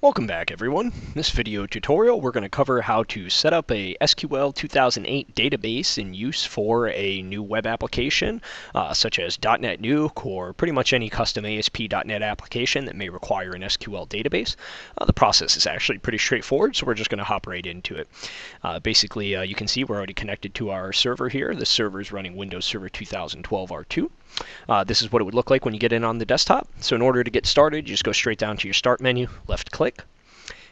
Welcome back, everyone. In this video tutorial, we're going to cover how to set up a SQL 2008 database in use for a new web application, such as .NET Nuke or pretty much any custom ASP.NET application that may require an SQL database. The process is actually pretty straightforward, so we're just going to hop right into it. Basically, you can see we're already connected to our server here. The server is running Windows Server 2012 R2. This is what it would look like when you get in on the desktop. So in order to get started, you just go straight down to your Start menu, left click,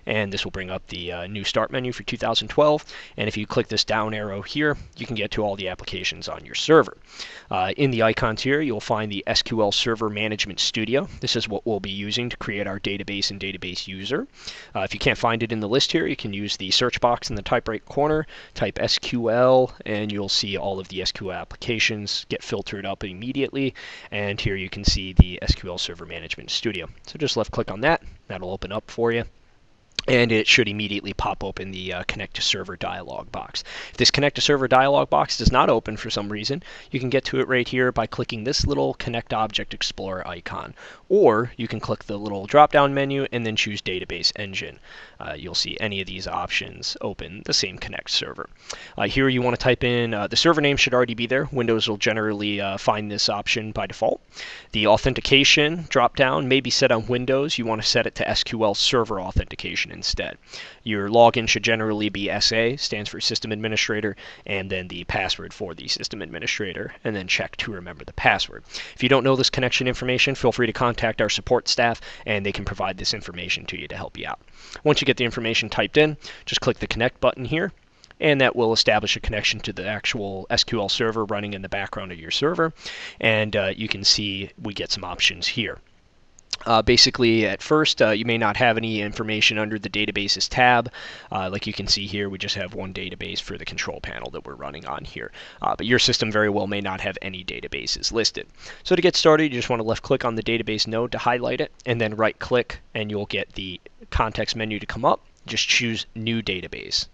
and this will bring up the new Start menu for 2012. And if you click this down arrow here, you can get to all the applications on your server. In the icons here, you'll find the SQL Server Management Studio. This is what we'll be using to create our database and database user. If you can't find it in the list here, you can use the search box in the top right corner, type SQL, and you'll see all of the SQL applications get filtered up immediately. And here you can see the SQL Server Management Studio. So just left click on that. That'll open up for you. And it should immediately pop open the Connect to Server dialog box. If this Connect to Server dialog box does not open for some reason, you can get to it right here by clicking this little Connect Object Explorer icon. Or you can click the little drop-down menu and then choose Database Engine. You'll see any of these options open the same Connect server. Here you want to type in, the server name should already be there. Windows will generally find this option by default. The authentication drop-down may be set on Windows. You want to set it to SQL Server Authentication instead. Your login should generally be SA, stands for System Administrator, and then the password for the System Administrator, and then check to remember the password. If you don't know this connection information, feel free to contact our support staff, and they can provide this information to you to help you out. Once you get the information typed in, just click the Connect button here, and that will establish a connection to the actual SQL server running in the background of your server, and you can see we get some options here. Basically, at first, you may not have any information under the Databases tab. Like you can see here, we just have one database for the control panel that we're running on here. But your system very well may not have any databases listed. So to get started, you just want to left-click on the database node to highlight it, and then right-click, and you'll get the context menu to come up. Just choose New Database.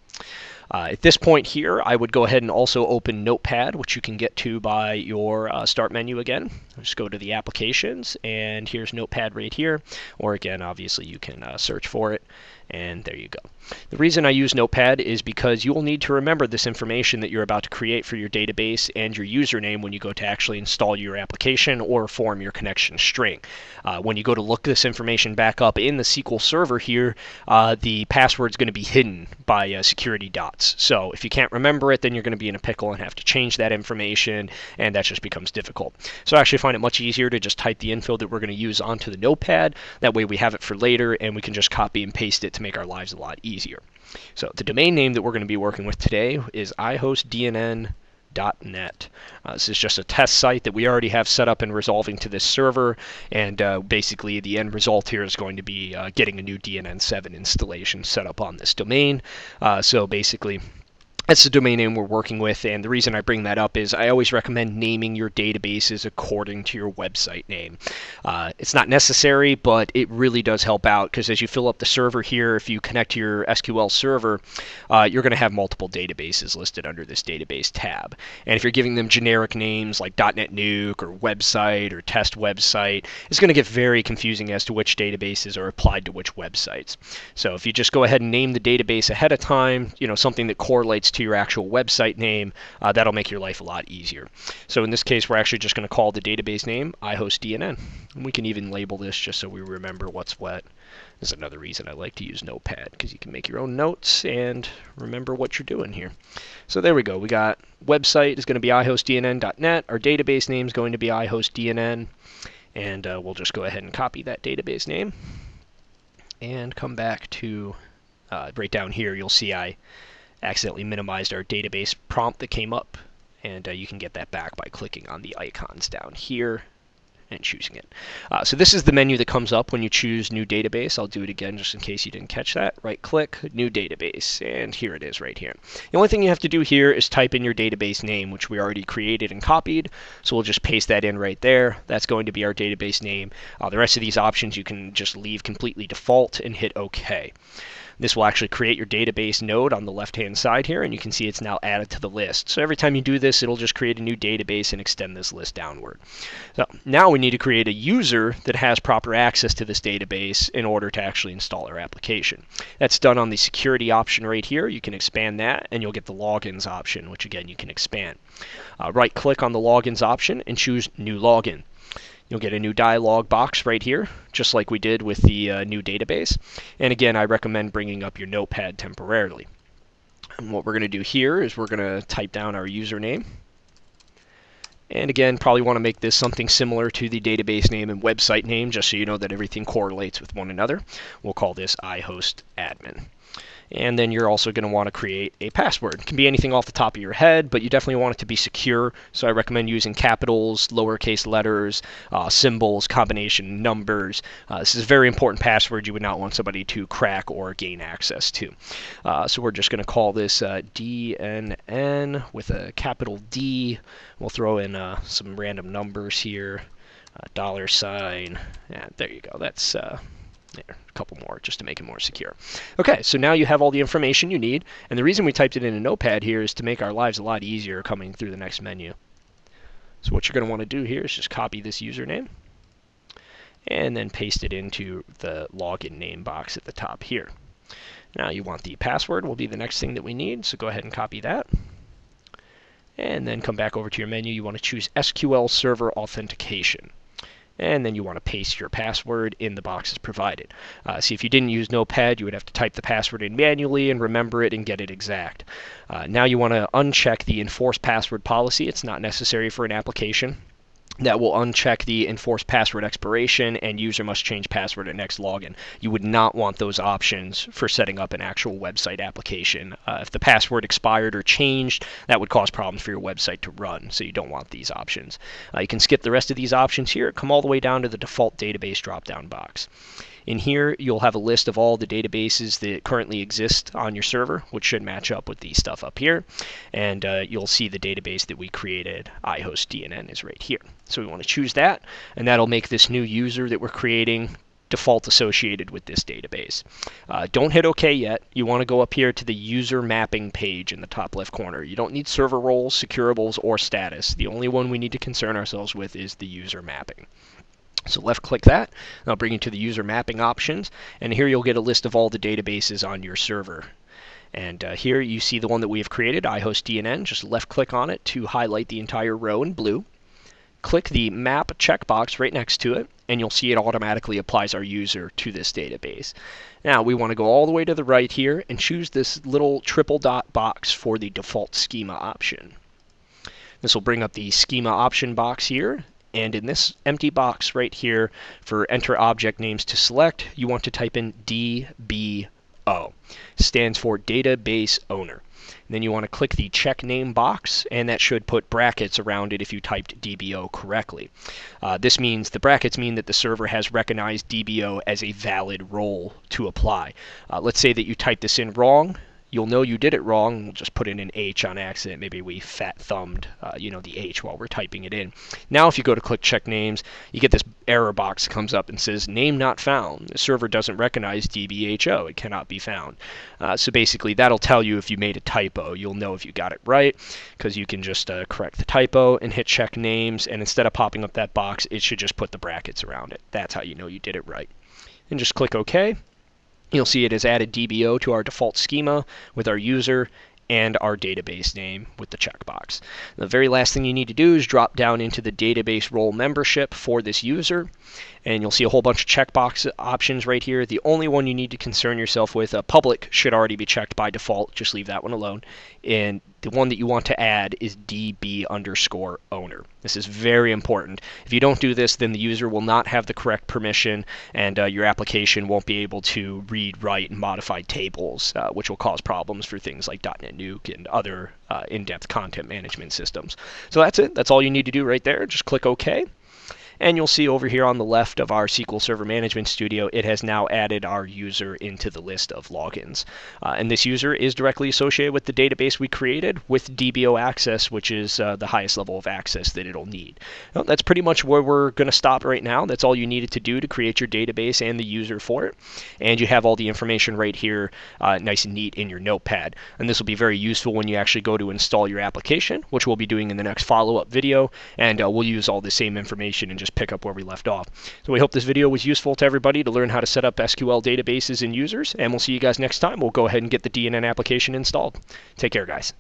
At this point here, I would go ahead and also open Notepad, which you can get to by your Start menu again. Just go to the Applications, and here's Notepad right here. Or again, obviously, you can search for it, and there you go. The reason I use Notepad is because you will need to remember this information that you're about to create for your database and your username when you go to actually install your application or form your connection string. When you go to look this information back up in the SQL Server here, the password is going to be hidden by security dots. So if you can't remember it, then you're going to be in a pickle and have to change that information, and that just becomes difficult. So I actually find it much easier to just type the info that we're going to use onto the Notepad. That way we have it for later, and we can just copy and paste it to make our lives a lot easier. So the domain name that we're going to be working with today is ihostdnn.net. This is just a test site that we already have set up and resolving to this server, and basically the end result here is going to be getting a new DNN7 installation set up on this domain. So basically, that's the domain name we're working with, and the reason I bring that up is I always recommend naming your databases according to your website name. It's not necessary, but it really does help out, because as you fill up the server here, if you connect to your SQL server, you're going to have multiple databases listed under this database tab. And if you're giving them generic names like .NET Nuke or website or test website, it's going to get very confusing as to which databases are applied to which websites. So if you just go ahead and name the database ahead of time, something that correlates to your actual website name, that'll make your life a lot easier. So in this case, we're actually just going to call the database name ihostdnn. And we can even label this just so we remember what's what. This is another reason I like to use Notepad, because you can make your own notes and remember what you're doing here. So there we go. We got website is going to be ihostdnn.net. Our database name is going to be ihostdnn. And we'll just go ahead and copy that database name and come back to right down here. You'll see I accidentally minimized our database prompt that came up, and you can get that back by clicking on the icons down here and choosing it. So this is the menu that comes up when you choose New Database. I'll do it again just in case you didn't catch that. Right click, New Database, and here it is right here. The only thing you have to do here is type in your database name, which we already created and copied, so we'll just paste that in right there. That's going to be our database name. The rest of these options you can just leave completely default and hit OK. This will actually create your database node on the left-hand side here, and you can see it's now added to the list. So every time you do this, it'll just create a new database and extend this list downward. So now we need to create a user that has proper access to this database in order to actually install our application. That's done on the security option right here. You can expand that, and you'll get the logins option, which again you can expand. Right-click on the logins option and choose New Login. You'll get a new dialog box right here, just like we did with the new database. And again, I recommend bringing up your notepad temporarily. And what we're going to do here is we're going to type down our username. And again, probably want to make this something similar to the database name and website name, just so you know that everything correlates with one another. We'll call this iHostAdmin. And then you're also going to want to create a password. It can be anything off the top of your head, but you definitely want it to be secure. So I recommend using capitals, lowercase letters, symbols, combination numbers. This is a very important password you would not want somebody to crack or gain access to. So we're just going to call this DNN with a capital D. We'll throw in some random numbers here, $sign. Yeah, there you go. That's there, a couple more just to make it more secure. Okay, so now you have all the information you need, and the reason we typed it in a notepad here is to make our lives a lot easier coming through the next menu. So what you're going to want to do here is just copy this username and then paste it into the login name box at the top here. Now you want the password will be the next thing that we need, so go ahead and copy that. And then come back over to your menu. You want to choose SQL Server Authentication. And then you want to paste your password in the boxes provided. See, if you didn't use Notepad, you would have to type the password in manually and remember it and get it exact. Now you want to uncheck the enforce password policy. It's not necessary for an application. That will uncheck the enforce password expiration and user must change password at next login. You would not want those options for setting up an actual website application. If the password expired or changed, that would cause problems for your website to run, so you don't want these options. You can skip the rest of these options here, come all the way down to the default database drop-down box. In here, you'll have a list of all the databases that currently exist on your server, which should match up with the stuff up here. And you'll see the database that we created, iHostDNN, is right here. So we want to choose that, and that'll make this new user that we're creating default associated with this database. Don't hit OK yet. You want to go up here to the user mapping page in the top left corner. You don't need server roles, securables, or status. The only one we need to concern ourselves with is the user mapping. So left click that, and I'll bring you to the user mapping options, and here you'll get a list of all the databases on your server. And here you see the one that we have created, iHostDNN. Just left click on it to highlight the entire row in blue. Click the map checkbox right next to it, and you'll see it automatically applies our user to this database. Now we want to go all the way to the right here and choose this little triple dot box for the default schema option. This will bring up the schema option box here. And in this empty box right here for enter object names to select, you want to type in DBO. Stands for Database Owner. And then you want to click the check name box, and that should put brackets around it if you typed DBO correctly. This means the brackets mean that the server has recognized DBO as a valid role to apply. Let's say that you typed this in wrong. You'll know you did it wrong. We'll just put in an H on accident. Maybe we fat-thumbed, the H while we're typing it in. Now if you go to click check names, you get this error box that comes up and says name not found. The server doesn't recognize DBHO. It cannot be found. So basically that'll tell you if you made a typo. You'll know if you got it right because you can just correct the typo and hit check names, and instead of popping up that box, it should just put the brackets around it. That's how you know you did it right. And just click OK. You'll see it has added DBO to our default schema with our user and our database name with the checkbox. The very last thing you need to do is drop down into the database role membership for this user, and you'll see a whole bunch of checkbox options right here. The only one you need to concern yourself with, public, should already be checked by default. Just leave that one alone. And the one that you want to add is DB_owner. This is very important. If you don't do this, then the user will not have the correct permission, and your application won't be able to read, write, and modify tables, which will cause problems for things like .NET Nuke and other in-depth content management systems. So that's it. That's all you need to do right there. Just click OK. And you'll see over here on the left of our SQL Server Management Studio, it has now added our user into the list of logins. And this user is directly associated with the database we created with DBO access, which is the highest level of access that it'll need. Well, that's pretty much where we're going to stop right now. That's all you needed to do to create your database and the user for it. And you have all the information right here nice and neat in your notepad. And this will be very useful when you actually go to install your application, which we'll be doing in the next follow-up video. And we'll use all the same information and just pick up where we left off. So we hope this video was useful to everybody to learn how to set up SQL databases and users. And we'll see you guys next time. We'll go ahead and get the DNN application installed. Take care, guys.